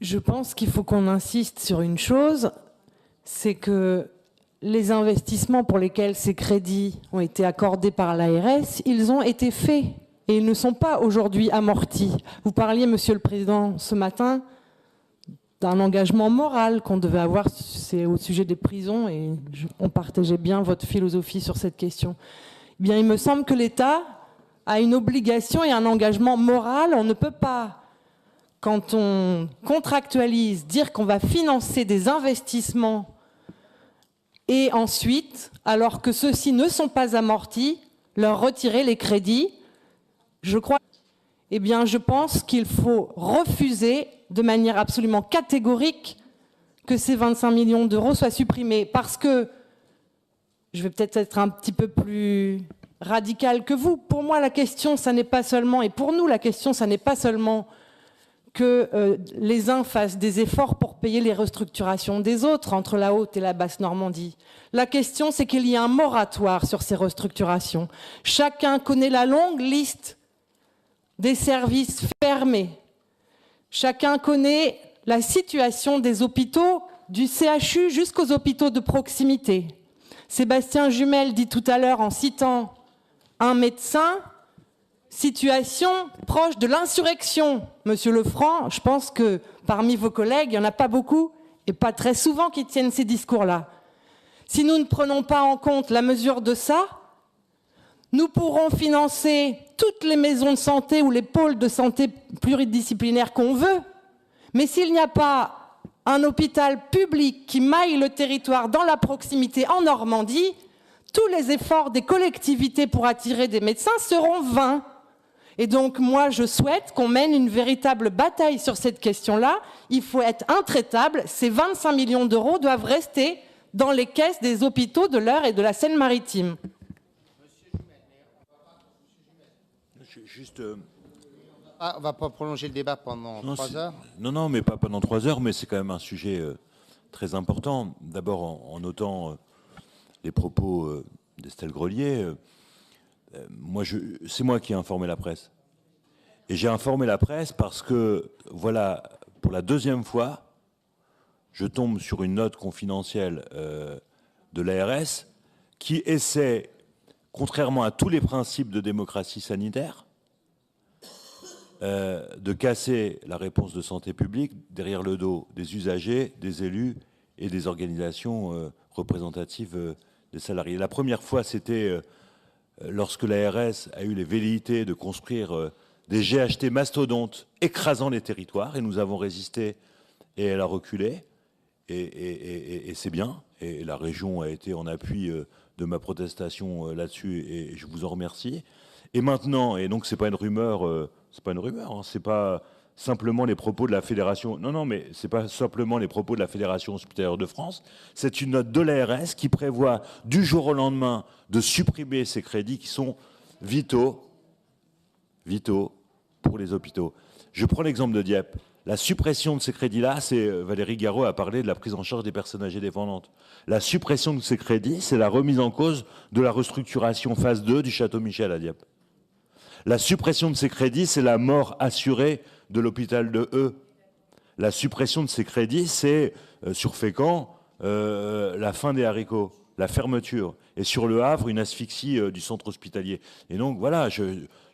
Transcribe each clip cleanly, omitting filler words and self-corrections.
Je pense qu'il faut qu'on insiste sur une chose, c'est que les investissements pour lesquels ces crédits ont été accordés par l'ARS, ils ont été faits et ils ne sont pas aujourd'hui amortis. Vous parliez, Monsieur le Président, ce matin, d'un engagement moral qu'on devait avoir, c'est au sujet des prisons, et on partageait bien votre philosophie sur cette question. Eh bien, il me semble que l'État a une obligation et un engagement moral. On ne peut pas, quand on contractualise, dire qu'on va financer des investissements et ensuite, alors que ceux-ci ne sont pas amortis, leur retirer les crédits. Je pense qu'il faut refuser de manière absolument catégorique que ces 25 millions d'euros soient supprimés. Parce que, je vais peut-être être un petit peu plus radical que vous, pour moi la question, ça n'est pas seulement, et pour nous la question, ça n'est pas seulement que les uns fassent des efforts pour payer les restructurations des autres entre la Haute et la Basse Normandie. La question, c'est qu'il y ait un moratoire sur ces restructurations. Chacun connaît la longue liste des services fermés. Chacun connaît la situation des hôpitaux, du CHU jusqu'aux hôpitaux de proximité. Sébastien Jumel dit tout à l'heure, en citant un médecin, situation proche de l'insurrection. Monsieur Lefranc, je pense que parmi vos collègues, il n'y en a pas beaucoup et pas très souvent qui tiennent ces discours-là. Si nous ne prenons pas en compte la mesure de ça, nous pourrons financer toutes les maisons de santé ou les pôles de santé pluridisciplinaires qu'on veut, mais s'il n'y a pas un hôpital public qui maille le territoire dans la proximité en Normandie, tous les efforts des collectivités pour attirer des médecins seront vains. Et donc, moi, je souhaite qu'on mène une véritable bataille sur cette question-là. Il faut être intraitable. Ces 25 millions d'euros doivent rester dans les caisses des hôpitaux de l'Eure et de la Seine-Maritime. On ne va pas prolonger le débat pendant 3 heures. Non, mais pas pendant 3 heures, mais c'est quand même un sujet très important. D'abord, en notant les propos d'Estelle Grelier, c'est moi qui ai informé la presse. Et j'ai informé la presse parce que, voilà, pour la deuxième fois, je tombe sur une note confidentielle de l'ARS qui essaie, contrairement à tous les principes de démocratie sanitaire, de casser la réponse de santé publique derrière le dos des usagers, des élus et des organisations représentatives des salariés. La première fois, c'était lorsque l'ARS a eu les velléités de construire des GHT mastodontes écrasant les territoires, et nous avons résisté et elle a reculé, et c'est bien, et la région a été en appui de ma protestation là-dessus, et je vous en remercie. Et maintenant, et donc c'est pas une rumeur, hein, c'est pas simplement les propos de la Fédération, non, mais c'est pas simplement les propos de la Fédération hospitalière de France, c'est une note de l'ARS qui prévoit du jour au lendemain de supprimer ces crédits qui sont vitaux pour les hôpitaux. Je prends l'exemple de Dieppe. La suppression de ces crédits-là, Valérie Garot a parlé de la prise en charge des personnes âgées dépendantes. La suppression de ces crédits, c'est la remise en cause de la restructuration phase 2 du Château Michel à Dieppe. La suppression de ces crédits, c'est la mort assurée de l'hôpital de Eu. La suppression de ces crédits, c'est, sur Fécamp, la fin des haricots, la fermeture. Et sur Le Havre, une asphyxie du centre hospitalier. Et donc, voilà,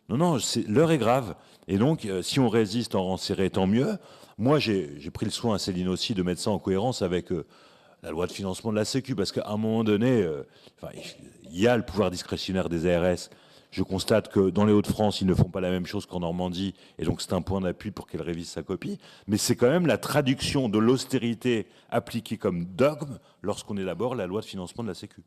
l'heure est grave. Et donc, si on résiste en rang serré, tant mieux. Moi, j'ai pris le soin, Céline aussi, de mettre ça en cohérence avec la loi de financement de la Sécu, parce qu'à un moment donné, il y a le pouvoir discrétionnaire des ARS. Je constate que dans les Hauts-de-France, ils ne font pas la même chose qu'en Normandie, et donc c'est un point d'appui pour qu'elle révise sa copie. Mais c'est quand même la traduction de l'austérité appliquée comme dogme lorsqu'on élabore la loi de financement de la Sécu.